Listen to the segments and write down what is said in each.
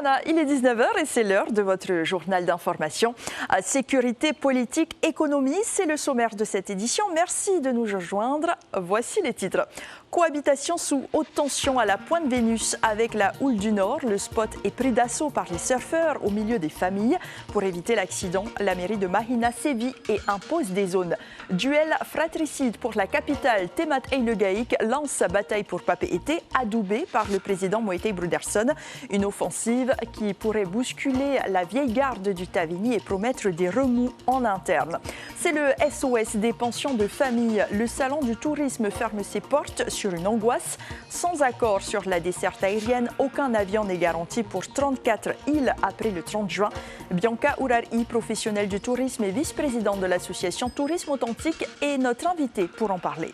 Fana, il est 19 h et c'est l'heure de votre journal d'information. Sécurité, politique, économie, c'est le sommaire de cette édition. Merci de nous rejoindre. Voici les titres. Cohabitation sous haute tension à la Pointe Vénus avec la houle du Nord. Le spot est pris d'assaut par les surfeurs au milieu des familles. Pour éviter l'accident, la mairie de Mahina sévit et impose des zones. Duel fratricide pour la capitale. Temat Eilegaïk lance sa bataille pour Papeete, adoubée par le président Moïtei Broederson. Une offensive qui pourrait bousculer la vieille garde du Tavini et promettre des remous en interne. C'est le SOS des pensions de famille. Le salon du tourisme ferme ses portes sur une angoisse. Sans accord sur la desserte aérienne, aucun avion n'est garanti pour 34 îles après le 30 juin. Bianca Urari, professionnelle du tourisme et vice-présidente de l'association Tourisme Authentique, est notre invitée pour en parler.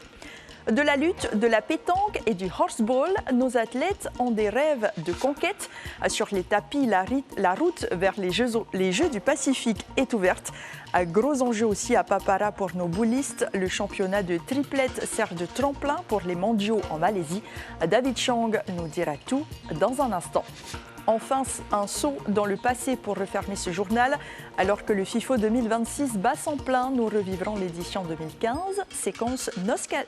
De la lutte, de la pétanque et du horseball, nos athlètes ont des rêves de conquête. Sur les tapis, la route vers les Jeux du Pacifique est ouverte. Un gros enjeu aussi à Papara pour nos boulistes. Le championnat de triplette sert de tremplin pour les mondiaux en Malaisie. David Chang nous dira tout dans un instant. Enfin, un saut dans le passé pour refermer ce journal. Alors que le FIFO 2026 bat son plein, nous revivrons l'édition 2015, séquence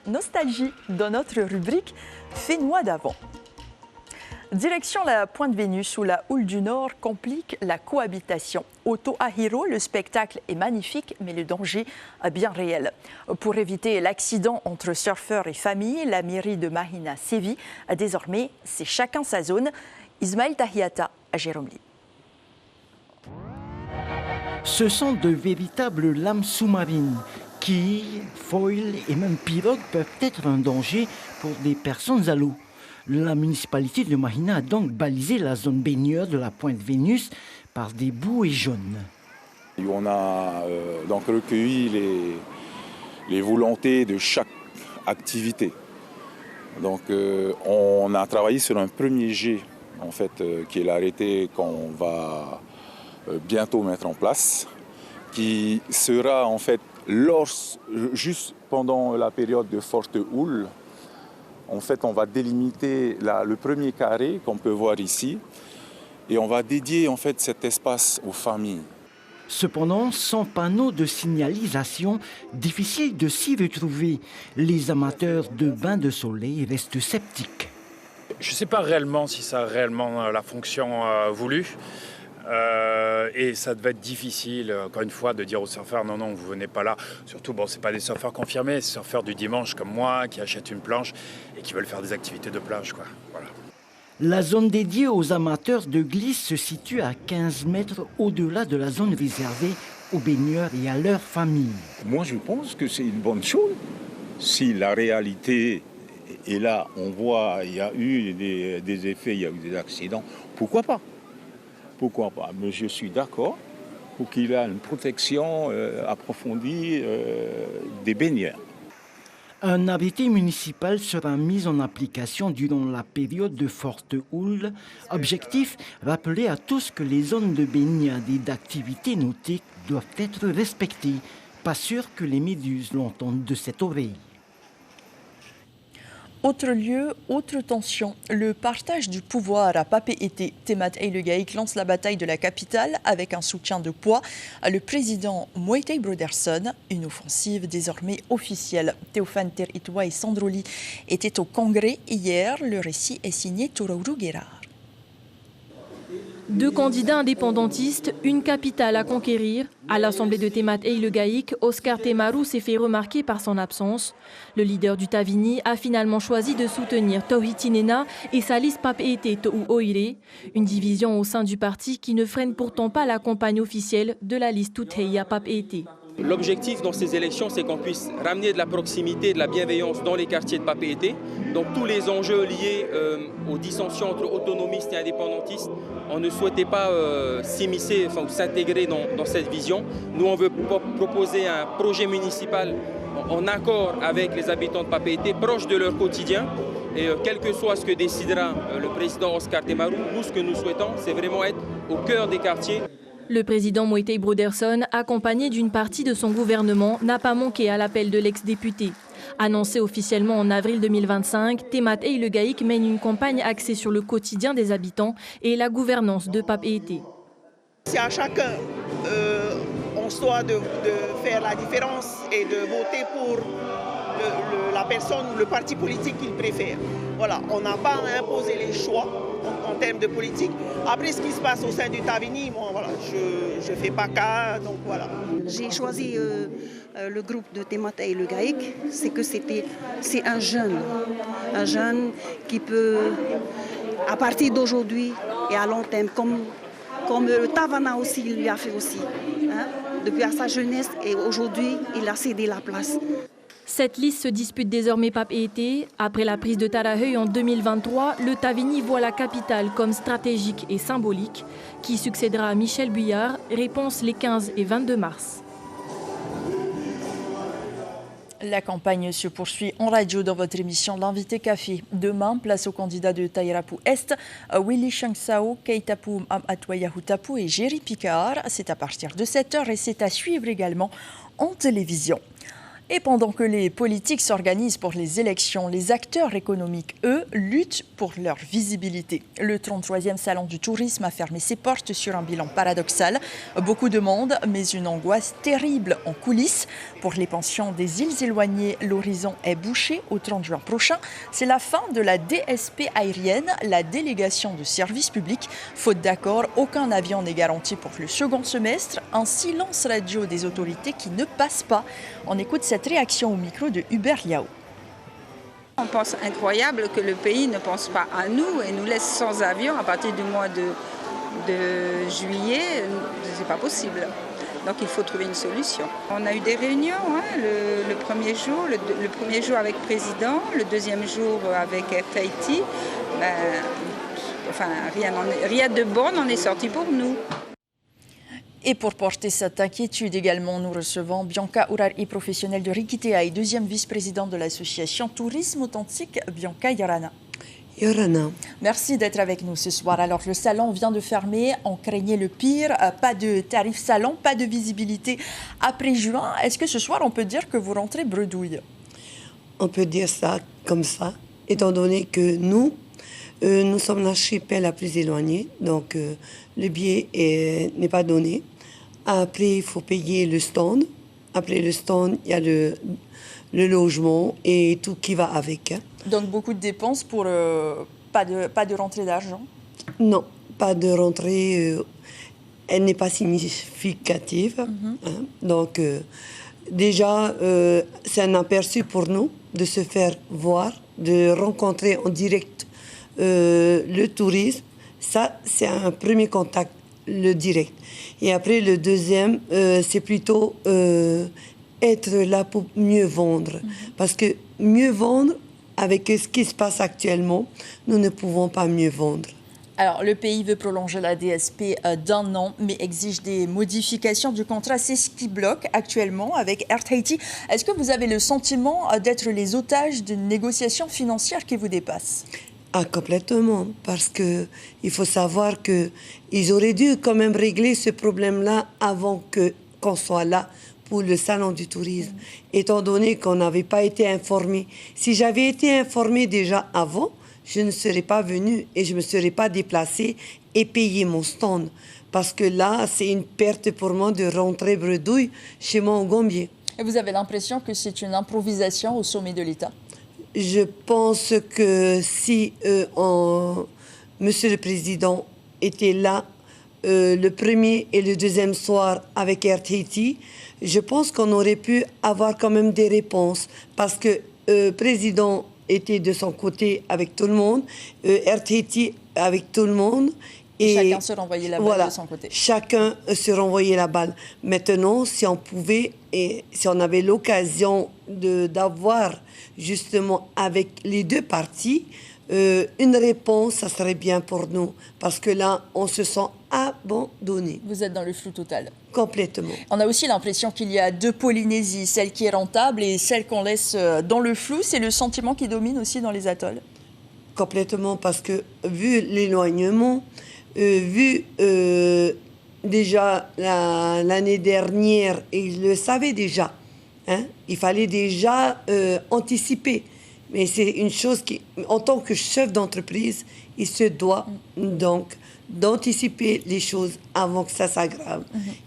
nostalgie dans notre rubrique Fénois d'avant. Direction la Pointe Vénus où la houle du Nord complique la cohabitation. Au To'ahiro, le spectacle est magnifique, mais le danger est bien réel. Pour éviter l'accident entre surfeurs et familles, la mairie de Mahina sévit. Désormais, c'est chacun sa zone. Ismaël Tahiata à Jérôme. Ce sont de véritables lames sous-marines qui, foils et même pirogues peuvent être un danger pour des personnes à l'eau. La municipalité de Mahina a donc balisé la zone baigneur de la Pointe Vénus par des bouées jaunes. On a donc recueilli les volontés de chaque activité. Donc on a travaillé sur un premier jet en fait, qui est l'arrêté qu'on va bientôt mettre en place, qui sera en fait juste pendant la période de forte houle. En fait, on va délimiter le premier carré qu'on peut voir ici et on va dédier en fait cet espace aux familles. Cependant, sans panneau de signalisation, difficile de s'y retrouver. Les amateurs de bains de soleil restent sceptiques. Je ne sais pas réellement si ça a réellement la fonction voulue. Et ça devait être difficile, encore une fois, de dire aux surfeurs non, vous ne venez pas là. Surtout, ce n'est pas des surfeurs confirmés, c'est surfeurs du dimanche comme moi qui achètent une planche et qui veulent faire des activités de plage, quoi. Voilà. La zone dédiée aux amateurs de glisse se situe à 15 mètres au-delà de la zone réservée aux baigneurs et à leurs familles. Moi, je pense que c'est une bonne chose. Si la réalité est là, on voit il y a eu des effets, il y a eu des accidents, pourquoi pas? Pourquoi pas? Mais je suis d'accord pour qu'il y ait une protection approfondie des baigneurs. Un arrêté municipal sera mis en application durant la période de forte houle. Objectif, rappeler à tous que les zones de baignade et d'activités nautiques doivent être respectées. Pas sûr que les méduses l'entendent de cette oreille. Autre lieu, autre tension, le partage du pouvoir à Papeete. Temat Eilegaïk lance la bataille de la capitale avec un soutien de poids à le président Moïtei Broederson. Une offensive désormais officielle. Théophane Teritwa et Sandroli étaient au Congrès hier. Le récit est signé Touraourou Guérard. Deux candidats indépendantistes, une capitale à conquérir. À l'Assemblée de Temat Eilegaïk, Oscar Temaru s'est fait remarquer par son absence. Le leader du Tavini a finalement choisi de soutenir Tauhitinena et sa liste Papeete To'u Oire, une division au sein du parti qui ne freine pourtant pas la campagne officielle de la liste Tuteia Papeete. L'objectif dans ces élections, c'est qu'on puisse ramener de la proximité, de la bienveillance dans les quartiers de Papeete. Donc tous les enjeux liés aux dissensions entre autonomistes et indépendantistes, on ne souhaitait pas s'immiscer, ou s'intégrer dans cette vision. Nous, on veut proposer un projet municipal en accord avec les habitants de Papeete, proche de leur quotidien. Et quel que soit ce que décidera le président Oscar Temaru, nous, ce que nous souhaitons, c'est vraiment être au cœur des quartiers. Le président Moïtei Broederson, accompagné d'une partie de son gouvernement, n'a pas manqué à l'appel de l'ex-député. Annoncé officiellement en avril 2025, Temat et le GAIC mène une campagne axée sur le quotidien des habitants et la gouvernance de Papeete. C'est à chacun, on se doit de faire la différence et de voter pour la personne ou le parti politique qu'il préfère. Voilà, on n'a pas à imposer les choix en termes de politique. Après ce qui se passe au sein du Tavini, bon, voilà, je ne fais pas cas, donc voilà. J'ai choisi le groupe de Temat et le GAIC, c'est un jeune qui peut, à partir d'aujourd'hui et à long terme, comme le Tavana aussi lui a fait aussi, hein, depuis à sa jeunesse et aujourd'hui il a cédé la place. Cette liste se dispute désormais Papeete. Après la prise de Taraheuil en 2023, le Tavini voit la capitale comme stratégique et symbolique. Qui succédera à Michel Buyard? Réponse les 15 et 22 mars. La campagne se poursuit en radio dans votre émission L'Invité Café. Demain, place aux candidats de Tairapu Est, Willy Changsao, Keitapu Atwayahutapu et Jerry Picard. C'est à partir de 7h et c'est à suivre également en télévision. Et pendant que les politiques s'organisent pour les élections, les acteurs économiques, eux, luttent pour leur visibilité. Le 33e salon du tourisme a fermé ses portes sur un bilan paradoxal. Beaucoup de monde, mais une angoisse terrible en coulisses. Pour les pensions des îles éloignées, l'horizon est bouché au 30 juin prochain. C'est la fin de la DSP aérienne, la délégation de service public. Faute d'accord, aucun avion n'est garanti pour le second semestre. Un silence radio des autorités qui ne passe pas. On écoute cette réaction au micro de Hubert Liao. On pense incroyable que le pays ne pense pas à nous et nous laisse sans avion à partir du mois de juillet. C'est pas possible. Donc il faut trouver une solution. On a eu des réunions, hein, le premier jour, le premier jour avec le président, le deuxième jour avec Air Tahiti. Rien de bon n'en est sorti pour nous. Et pour porter cette inquiétude également, nous recevons Bianca Urari, professionnelle de Rikitea et deuxième vice-présidente de l'association Tourisme Authentique. Bianca Yorana. Yorana. Merci d'être avec nous ce soir. Alors le salon vient de fermer, on craignait le pire, pas de tarif salon, pas de visibilité après juin. Est-ce que ce soir on peut dire que vous rentrez bredouille? On peut dire ça comme ça, étant donné que nous sommes l'archipel la plus éloignée, donc le billet n'est pas donné. Après, il faut payer le stand. Après le stand, il y a le logement et tout qui va avec. Donc beaucoup de dépenses pour pas de rentrée d'argent? Non, pas de rentrée. Elle n'est pas significative. Hein. Donc déjà, c'est un aperçu pour nous de se faire voir, de rencontrer en direct le tourisme. Ça, c'est un premier contact, le direct. Et après, le deuxième, c'est plutôt être là pour mieux vendre. Parce que mieux vendre, avec ce qui se passe actuellement, nous ne pouvons pas mieux vendre. Alors, le pays veut prolonger la DSP d'un an, mais exige des modifications du contrat. C'est ce qui bloque actuellement avec Air Tahiti. Est-ce que vous avez le sentiment d'être les otages d'une négociation financière qui vous dépasse? Ah, complètement, parce qu'il faut savoir qu'ils auraient dû quand même régler ce problème-là avant qu'on soit là pour le salon du tourisme, étant donné qu'on n'avait pas été informé. Si j'avais été informé déjà avant, je ne serais pas venue et je ne me serais pas déplacée et payé mon stand. Parce que là, c'est une perte pour moi de rentrer bredouille chez moi au Gambier. Et vous avez l'impression que c'est une improvisation au sommet de l'État? Je pense que si Monsieur le Président était là le premier et le deuxième soir avec Air Tahiti, je pense qu'on aurait pu avoir quand même des réponses. Parce que le Président était de son côté avec tout le monde, Air Tahiti avec tout le monde. Et chacun se renvoyait la balle de son côté. Chacun se renvoyait la balle. Maintenant, si on pouvait et si on avait l'occasion d'avoir justement avec les deux parties une réponse, ça serait bien pour nous. Parce que là, on se sent abandonné. Vous êtes dans le flou total. Complètement. On a aussi l'impression qu'il y a deux Polynésies, celle qui est rentable et celle qu'on laisse dans le flou. C'est le sentiment qui domine aussi dans les atolls? Complètement, parce que vu l'éloignement, vu déjà l'année dernière, et ils le savaient déjà, hein. Il fallait déjà anticiper. Mais c'est une chose qui, en tant que chef d'entreprise, il se doit donc d'anticiper les choses avant que ça s'aggrave.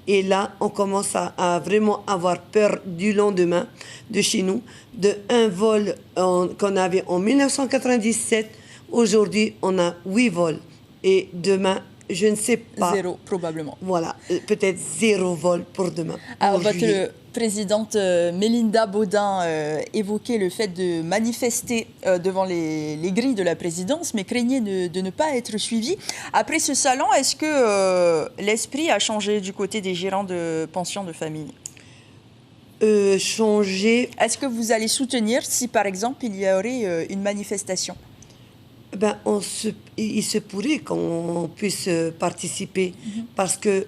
Et là, on commence à vraiment avoir peur du lendemain de chez nous, de un vol qu'on avait en 1997. Aujourd'hui, on a 8 vols. Et demain, je ne sais pas. 0, probablement. Voilà, peut-être 0 vol pour demain. Alors, pour juillet. votre présidente Mélinda Baudin évoquait le fait de manifester devant les grilles de la présidence, mais craignait de ne pas être suivie. Après ce salon, est-ce que l'esprit a changé du côté des gérants de pensions de famille? Changer. Est-ce que vous allez soutenir si, par exemple, il y aurait une manifestation? Ben, il se pourrait qu'on puisse participer parce que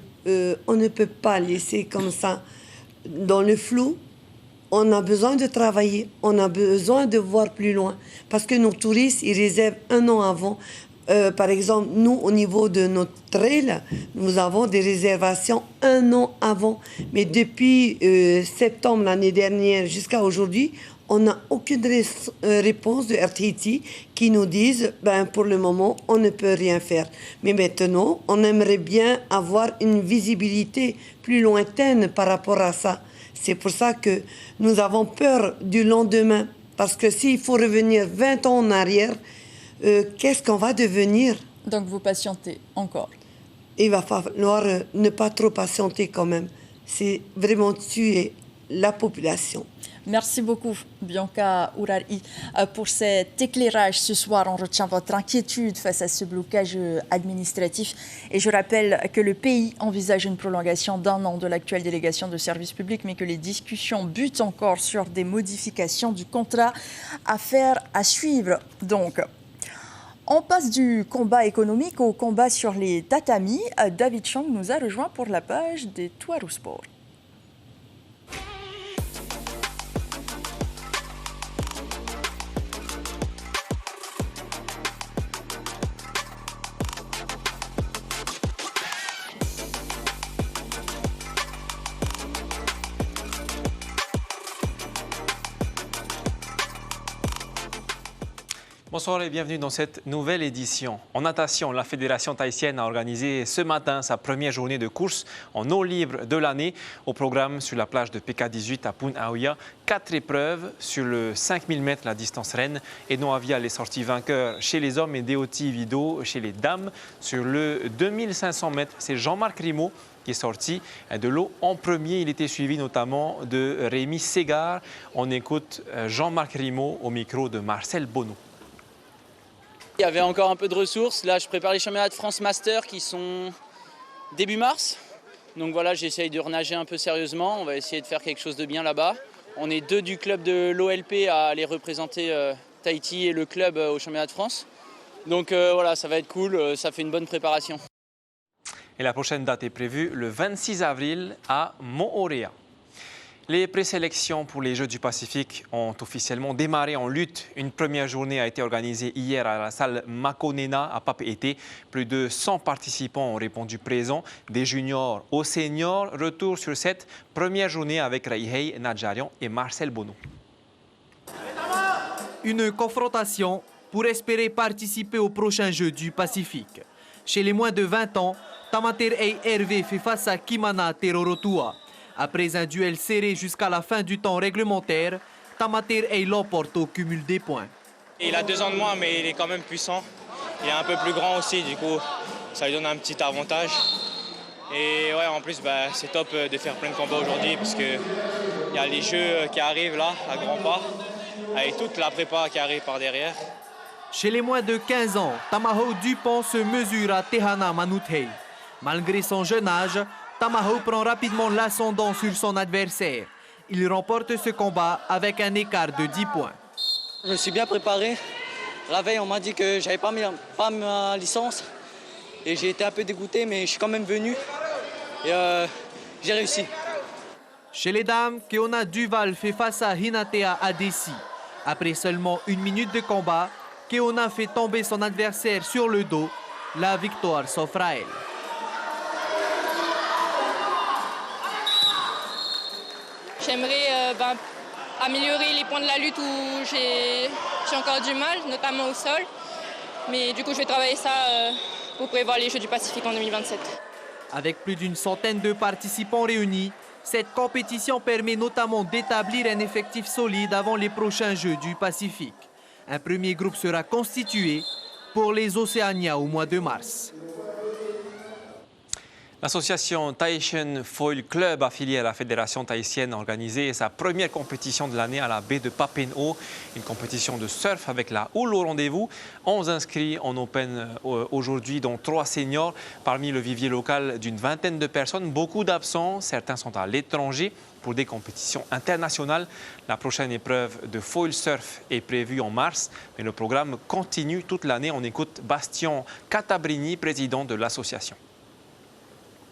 on ne peut pas laisser comme ça dans le flou. On a besoin de travailler, on a besoin de voir plus loin parce que nos touristes, ils réservent 1 an avant. Par exemple, nous, au niveau de notre trail, nous avons des réservations 1 an avant. Mais depuis septembre l'année dernière jusqu'à aujourd'hui, on n'a aucune réponse de RTT qui nous disent ben, pour le moment, on ne peut rien faire. Mais maintenant, on aimerait bien avoir une visibilité plus lointaine par rapport à ça. C'est pour ça que nous avons peur du lendemain. Parce que s'il faut revenir 20 ans en arrière, qu'est-ce qu'on va devenir? Donc vous patientez encore? Il va falloir ne pas trop patienter quand même. C'est vraiment tuer la population. Merci beaucoup, Bianca Urari, pour cet éclairage ce soir. On retient votre inquiétude face à ce blocage administratif. Et je rappelle que le pays envisage une prolongation d'1 an de l'actuelle délégation de service public, mais que les discussions butent encore sur des modifications du contrat. Affaire à suivre, donc. On passe du combat économique au combat sur les tatamis. David Chang nous a rejoint pour la page des Toiru Sport. Bonsoir et bienvenue dans cette nouvelle édition. En natation, la Fédération tahitienne a organisé ce matin sa première journée de course en eau libre de l'année. Au programme sur la plage de PK18 à Punaauia, 4 épreuves sur le 5000 m la distance reine. Eno Avia les sorties vainqueurs chez les hommes et Deoti Vido chez les dames. Sur le 2500 m, c'est Jean-Marc Rimaud qui est sorti de l'eau en premier. Il était suivi notamment de Rémi Ségard. On écoute Jean-Marc Rimaud au micro de Marcel Bonneau. Il y avait encore un peu de ressources. Là, je prépare les championnats de France Master qui sont début mars. Donc voilà, j'essaye de renager un peu sérieusement. On va essayer de faire quelque chose de bien là-bas. On est 2 du club de l'OLP à aller représenter Tahiti et le club au championnat de France. Donc voilà, ça va être cool. Ça fait une bonne préparation. Et la prochaine date est prévue le 26 avril à Mo'orea. Les présélections pour les Jeux du Pacifique ont officiellement démarré en lutte. Une première journée a été organisée hier à la salle Makonena à Papeete. Plus de 100 participants ont répondu présents, des juniors aux seniors. Retour sur cette première journée avec Raihei Nadjarian et Marcel Bonneau. Une confrontation pour espérer participer aux prochains Jeux du Pacifique. Chez les moins de 20 ans, Tamater Ei Hervé fait face à Kimana Terorotua. Après un duel serré jusqu'à la fin du temps réglementaire, Tamater Ei l'emporte au cumul des points. Il a 2 ans de moins, mais il est quand même puissant. Il est un peu plus grand aussi, du coup, ça lui donne un petit avantage. Et ouais, en plus, c'est top de faire plein de combats aujourd'hui, parce qu'il y a les Jeux qui arrivent là, à grands pas, avec toute la prépa qui arrive par derrière. Chez les moins de 15 ans, Tamaho Dupont se mesure à Tehana Manuthei. Malgré son jeune âge, Tamaho prend rapidement l'ascendant sur son adversaire. Il remporte ce combat avec un écart de 10 points. Je me suis bien préparé. La veille, on m'a dit que je n'avais pas ma licence. Et j'ai été un peu dégoûté, mais je suis quand même venu. Et j'ai réussi. Chez les dames, Keona Duval fait face à Hinatea Adesi. Après seulement 1 minute de combat, Keona fait tomber son adversaire sur le dos. La victoire s'offre à elle. J'aimerais améliorer les points de la lutte où j'ai encore du mal, notamment au sol. Mais du coup, je vais travailler ça pour prévoir les Jeux du Pacifique en 2027. Avec plus d'une centaine de participants réunis, cette compétition permet notamment d'établir un effectif solide avant les prochains Jeux du Pacifique. Un premier groupe sera constitué pour les Océania au mois de mars. L'association Tahitian Foil Club, affiliée à la Fédération tahitienne, a organisé sa première compétition de l'année à la baie de Papen'o, une compétition de surf avec la houle au rendez-vous. 11 inscrits en Open aujourd'hui, dont 3 seniors, parmi le vivier local d'une vingtaine de personnes. Beaucoup d'absents, certains sont à l'étranger pour des compétitions internationales. La prochaine épreuve de foil surf est prévue en mars, mais le programme continue toute l'année. On écoute Bastien Catabrini, président de l'association.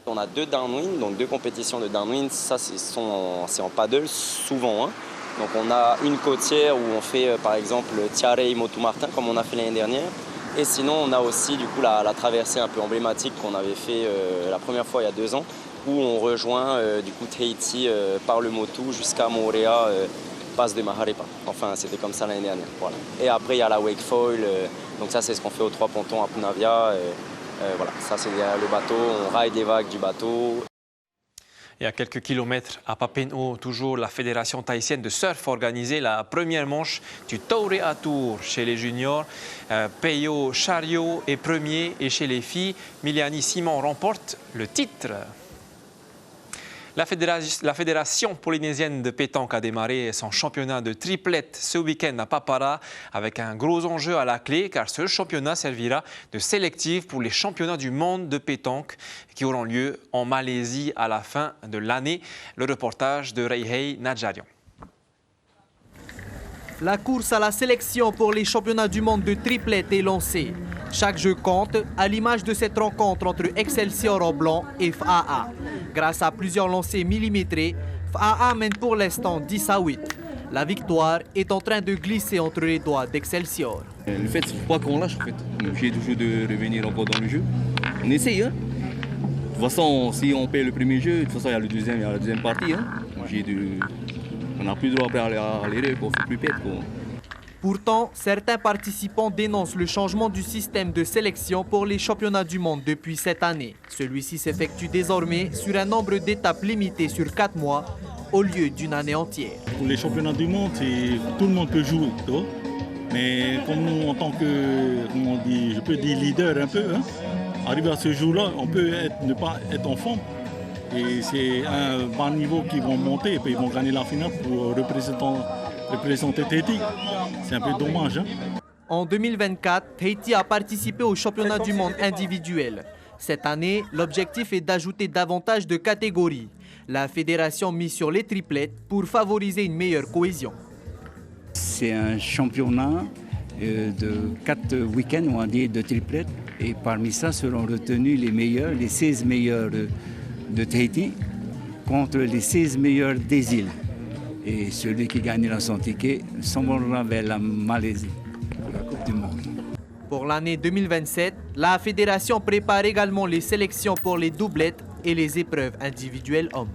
On a 2 downwind, donc 2 compétitions de downwind, ça c'est en paddle souvent. Donc on a une côtière où on fait par exemple Tiare et Motu-Martin comme on a fait l'année dernière. Et sinon on a aussi du coup la traversée un peu emblématique qu'on avait fait la première fois il y a 2 ans, où on rejoint du coup Tahiti par le Motu jusqu'à Moorea, passe de Maharepa. Enfin c'était comme ça l'année dernière. Voilà. Et après il y a la wake foil, donc ça c'est ce qu'on fait aux 3 pontons à Punavia. Voilà, ça c'est le bateau, on raille des vagues du bateau. Et à quelques kilomètres à Papen'o, toujours la Fédération tahitienne de surf a organisé la première manche du Taure à Tour chez les juniors. Peyo Chariot est premier et chez les filles, Miliani Simon remporte le titre. La Fédération polynésienne de pétanque a démarré son championnat de triplette ce week-end à Papara avec un gros enjeu à la clé car ce championnat servira de sélectif pour les championnats du monde de pétanque qui auront lieu en Malaisie à la fin de l'année. Le reportage de Reihei Nadjarian. La course à la sélection pour les championnats du monde de triplette est lancée. Chaque jeu compte, à l'image de cette rencontre entre Excelsior en blanc et FAA. Grâce à plusieurs lancers millimétrés, FAA mène pour l'instant 10-8. La victoire est en train de glisser entre les doigts d'Excelsior. Le fait, c'est pas qu'on lâche en fait. On est obligé toujours de revenir encore dans le jeu. On essaye. Hein. De toute façon, si on paye le premier jeu, de toute façon, il y a la deuxième partie. Hein. On n'a plus le droit après à l'erreur, qu'on ne fait plus perdre. Pourtant, certains participants dénoncent le changement du système de sélection pour les championnats du monde depuis cette année. Celui-ci s'effectue désormais sur un nombre d'étapes limité sur 4 mois au lieu d'une année entière. Pour les championnats du monde, tout le monde peut jouer. Mais comme nous, en tant que, comment on dit, je peux dire leader un peu, hein, arrivé à ce jour-là, on peut ne pas être en forme. Et c'est un bas niveau qui vont monter et puis ils vont gagner la finale pour représenter Tahiti. C'est un peu dommage. Hein? En 2024, Tahiti a participé au championnat du monde individuel. Cette année, l'objectif est d'ajouter davantage de catégories. La fédération mise sur les triplettes pour favoriser une meilleure cohésion. C'est un championnat de 4 week-ends, on va dire, de triplettes. Et parmi ça seront retenus les meilleurs, les 16 meilleurs de Tahiti contre les 16 meilleurs des îles. Et celui qui gagnera son ticket s'envolera vers la Malaisie pour la Coupe du Monde. Pour l'année 2027, la fédération prépare également les sélections pour les doublettes et les épreuves individuelles hommes.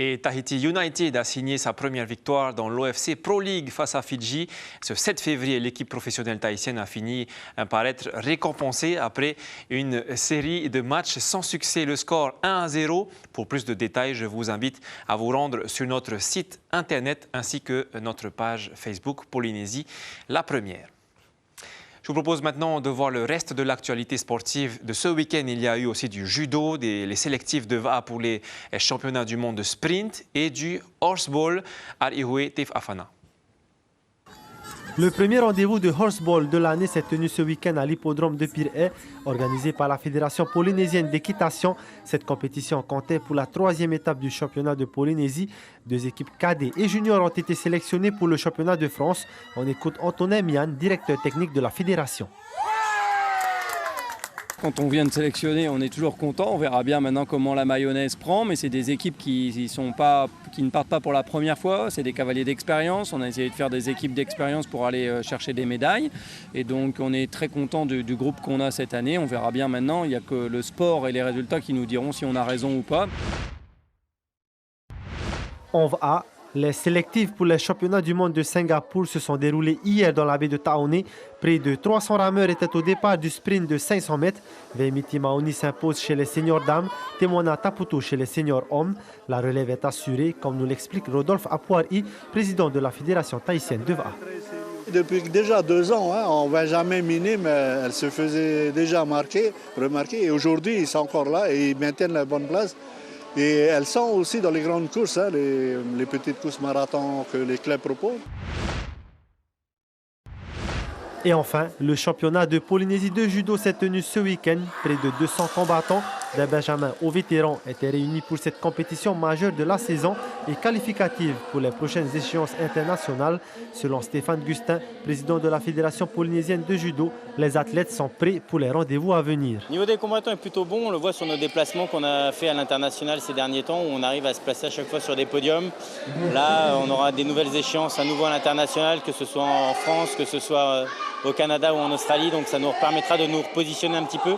Et Tahiti United a signé sa première victoire dans l'OFC Pro League face à Fidji. Ce 7 février, l'équipe professionnelle tahitienne a fini par être récompensée après une série de matchs sans succès. Le score 1-0. Pour plus de détails, je vous invite à vous rendre sur notre site internet ainsi que notre page Facebook Polynésie, la première. Je vous propose maintenant de voir le reste de l'actualité sportive de ce week-end. Il y a eu aussi du judo, les sélectifs de VA pour les championnats du monde de sprint et du horseball à Ihue Tef Afana. Le premier rendez-vous de horseball de l'année s'est tenu ce week-end à l'hippodrome de Pirée, organisé par la Fédération polynésienne d'équitation. Cette compétition comptait pour la 3e étape du championnat de Polynésie. 2 équipes cadets et juniors ont été sélectionnées pour le championnat de France. On écoute Antonin Mian, directeur technique de la Fédération. Quand on vient de sélectionner, on est toujours content. On verra bien maintenant comment la mayonnaise prend, mais c'est des équipes qui ne partent pas pour la première fois. C'est des cavaliers d'expérience. On a essayé de faire des équipes d'expérience pour aller chercher des médailles. Et donc on est très content du groupe qu'on a cette année. On verra bien maintenant. Il n'y a que le sport et les résultats qui nous diront si on a raison ou pas. A. Les sélectives pour les championnats du monde de Singapour se sont déroulées hier dans la baie de Taoné. Près de 300 rameurs étaient au départ du sprint de 500 mètres. Veimiti Maoni s'impose chez les seniors dames, Temona Taputo chez les seniors hommes. La relève est assurée, comme nous l'explique Rodolphe Apuari, président de la Fédération tahitienne de VA. Depuis déjà 2 ans, en Benjamin minime, elle se faisait déjà remarquer. Et aujourd'hui, ils sont encore là et ils maintiennent la bonne place. Et elles sont aussi dans les grandes courses, les petites courses marathon que les clubs proposent. Et enfin, le championnat de Polynésie de judo s'est tenu ce week-end. Près de 200 combattants, d'un benjamin aux vétérans, étaient réunis pour cette compétition majeure de la saison et qualificative pour les prochaines échéances internationales. Selon Stéphane Gustin, président de la Fédération polynésienne de judo, les athlètes sont prêts pour les rendez-vous à venir. Le niveau des combattants est plutôt bon. On le voit sur nos déplacements qu'on a fait à l'international ces derniers temps, où on arrive à se placer à chaque fois sur des podiums. Là, on aura des nouvelles échéances à nouveau à l'international, que ce soit en France, que ce soit au Canada ou en Australie, donc ça nous permettra de nous repositionner un petit peu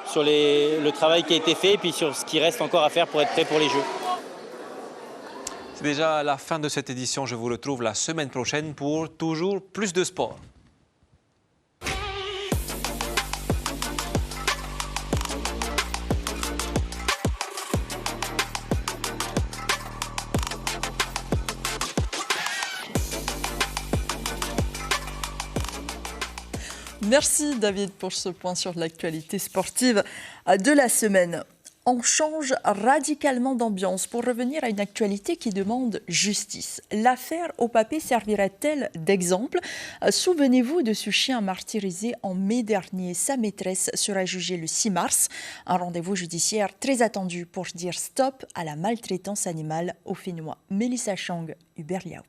sur le travail qui a été fait et puis sur ce qui reste encore à faire pour être prêt pour les Jeux. C'est déjà la fin de cette édition. Je vous retrouve la semaine prochaine pour toujours plus de sport. Merci David pour ce point sur l'actualité sportive de la semaine. On change radicalement d'ambiance pour revenir à une actualité qui demande justice. L'affaire Au Papé servirait-elle d'exemple? Souvenez-vous de ce chien martyrisé en mai dernier. Sa maîtresse sera jugée le 6 mars. Un rendez-vous judiciaire très attendu pour dire stop à la maltraitance animale au Fénois. Mélissa Chang, Hubert Liao.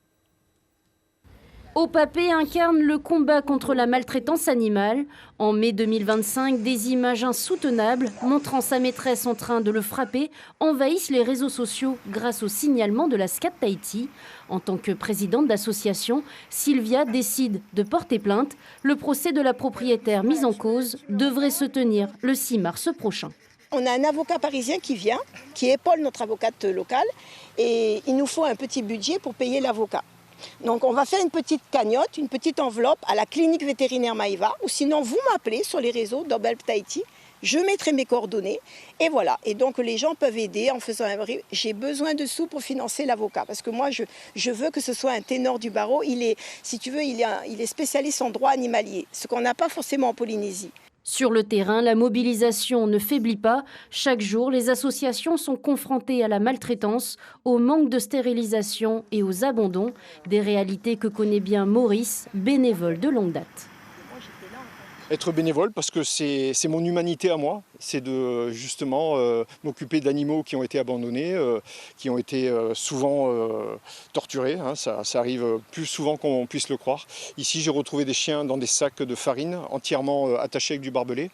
Au Papé incarne le combat contre la maltraitance animale. En mai 2025, des images insoutenables montrant sa maîtresse en train de le frapper envahissent les réseaux sociaux grâce au signalement de la SCAT Tahiti. En tant que présidente d'association, Sylvia décide de porter plainte. Le procès de la propriétaire mise en cause devrait se tenir le 6 mars prochain. On a un avocat parisien qui vient, qui épaule notre avocate locale, et il nous faut un petit budget pour payer l'avocat. Donc on va faire une petite cagnotte, une petite enveloppe à la clinique vétérinaire Maïva, ou sinon vous m'appelez sur les réseaux d'Obelp Tahiti, je mettrai mes coordonnées et voilà. Et donc les gens peuvent aider en faisant un brief. J'ai besoin de sous pour financer l'avocat parce que moi je veux que ce soit un ténor du barreau. Il est, si tu veux, il est spécialiste en droit animalier, ce qu'on n'a pas forcément en Polynésie. Sur le terrain, la mobilisation ne faiblit pas. Chaque jour, les associations sont confrontées à la maltraitance, au manque de stérilisation et aux abandons. Des réalités que connaît bien Maurice, bénévole de longue date. Être bénévole parce que c'est mon humanité à moi, c'est de justement m'occuper d'animaux qui ont été abandonnés, qui ont été souvent torturés, hein, ça arrive plus souvent qu'on puisse le croire. Ici j'ai retrouvé des chiens dans des sacs de farine entièrement attachés avec du barbelé.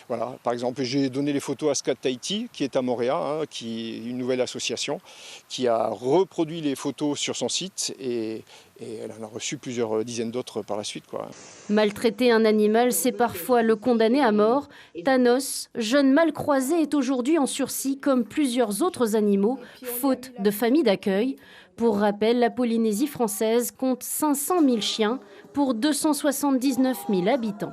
Voilà, par exemple, j'ai donné les photos à SCAT Tahiti, qui est à Montréal, hein, qui est une nouvelle association, qui a reproduit les photos sur son site et elle en a reçu plusieurs dizaines d'autres par la suite, quoi. Maltraiter un animal, c'est parfois le condamner à mort. Thanos, jeune mal croisé, est aujourd'hui en sursis comme plusieurs autres animaux, faute de famille d'accueil. Pour rappel, la Polynésie française compte 500 000 chiens pour 279 000 habitants.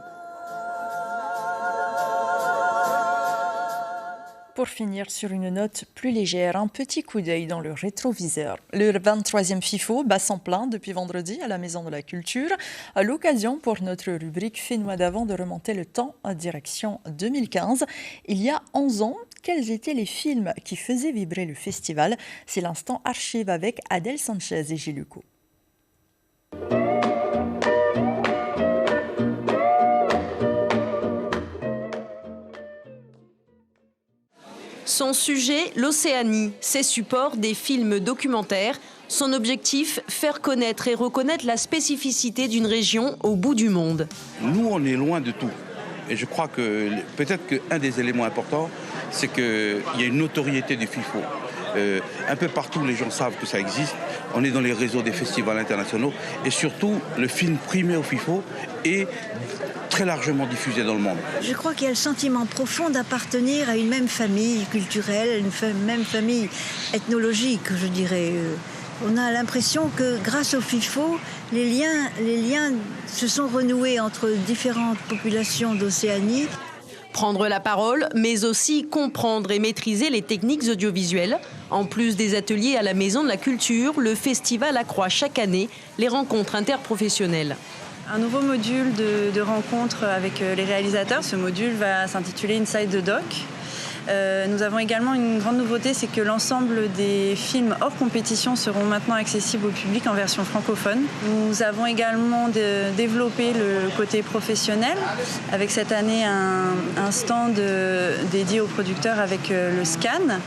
Pour finir sur une note plus légère, un petit coup d'œil dans le rétroviseur. Le 23e FIFO bat son plein depuis vendredi à la Maison de la Culture. À l'occasion pour notre rubrique Fénois d'avant de remonter le temps en direction 2015. Il y a 11 ans, quels étaient les films qui faisaient vibrer le festival? C'est l'instant archive avec Adèle Sanchez et Gilles Lucot. Son sujet, l'Océanie, ses supports, des films documentaires. Son objectif, faire connaître et reconnaître la spécificité d'une région au bout du monde. Nous, on est loin de tout. Et je crois que peut-être qu'un des éléments importants, c'est qu'il y a une notoriété du FIFO. Un peu partout, les gens savent que ça existe. On est dans les réseaux des festivals internationaux. Et surtout, le film primé au FIFO est très largement diffusé dans le monde. Je crois qu'il y a le sentiment profond d'appartenir à une même famille culturelle, une même famille ethnologique, je dirais. On a l'impression que grâce au FIFO, les liens se sont renoués entre différentes populations d'Océanie. Prendre la parole, mais aussi comprendre et maîtriser les techniques audiovisuelles. En plus des ateliers à la Maison de la Culture, le festival accroît chaque année les rencontres interprofessionnelles. Un nouveau module de rencontre avec les réalisateurs. Ce module va s'intituler Inside the Doc. Nous avons également une grande nouveauté, c'est que l'ensemble des films hors compétition seront maintenant accessibles au public en version francophone. Nous avons également développé le côté professionnel, avec cette année un stand dédié aux producteurs avec le SCAN,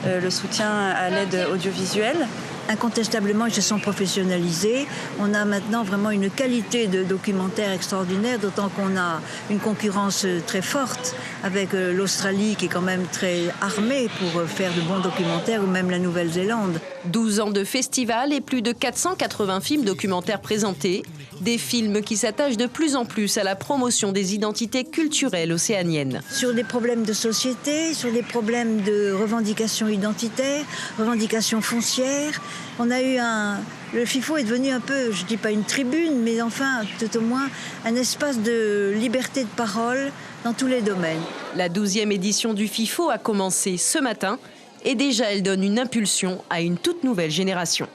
le soutien à l'aide audiovisuelle. Incontestablement, ils se sont professionnalisés. On a maintenant vraiment une qualité de documentaire extraordinaire, d'autant qu'on a une concurrence très forte avec l'Australie qui est quand même très armée pour faire de bons documentaires, ou même la Nouvelle-Zélande. 12 ans de festival et plus de 480 films documentaires présentés. Des films qui s'attachent de plus en plus à la promotion des identités culturelles océaniennes. Sur des problèmes de société, sur des problèmes de revendications identitaires, revendications foncières. On a eu le FIFO est devenu un peu, je ne dis pas une tribune, mais enfin, tout au moins, un espace de liberté de parole dans tous les domaines. La 12e édition du FIFO a commencé ce matin et déjà elle donne une impulsion à une toute nouvelle génération.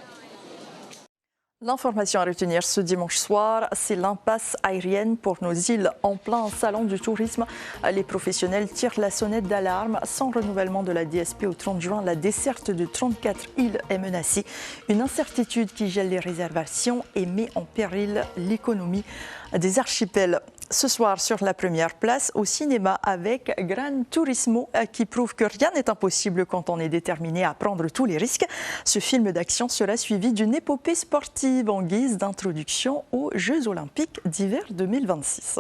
L'information à retenir ce dimanche soir, c'est l'impasse aérienne pour nos îles. En plein salon du tourisme, les professionnels tirent la sonnette d'alarme. Sans renouvellement de la DSP au 30 juin, la desserte de 34 îles est menacée. Une incertitude qui gèle les réservations et met en péril l'économie des archipels. Ce soir, sur la première place, au cinéma avec Gran Turismo, qui prouve que rien n'est impossible quand on est déterminé à prendre tous les risques. Ce film d'action sera suivi d'une épopée sportive en guise d'introduction aux Jeux Olympiques d'hiver 2026.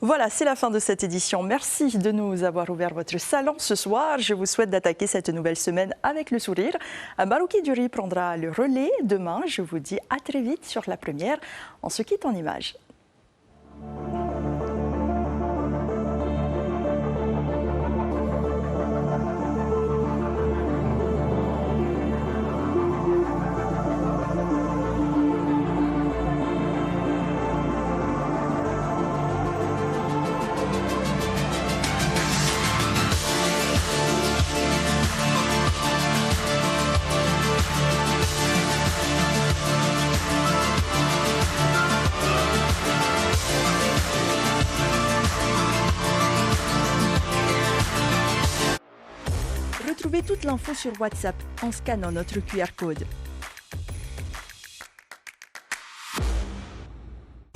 Voilà, c'est la fin de cette édition. Merci de nous avoir ouvert votre salon ce soir. Je vous souhaite d'attaquer cette nouvelle semaine avec le sourire. Marouki Duri prendra le relais demain. Je vous dis à très vite sur la première. On se quitte en images. Retrouvez toute l'info sur WhatsApp en scannant notre QR code.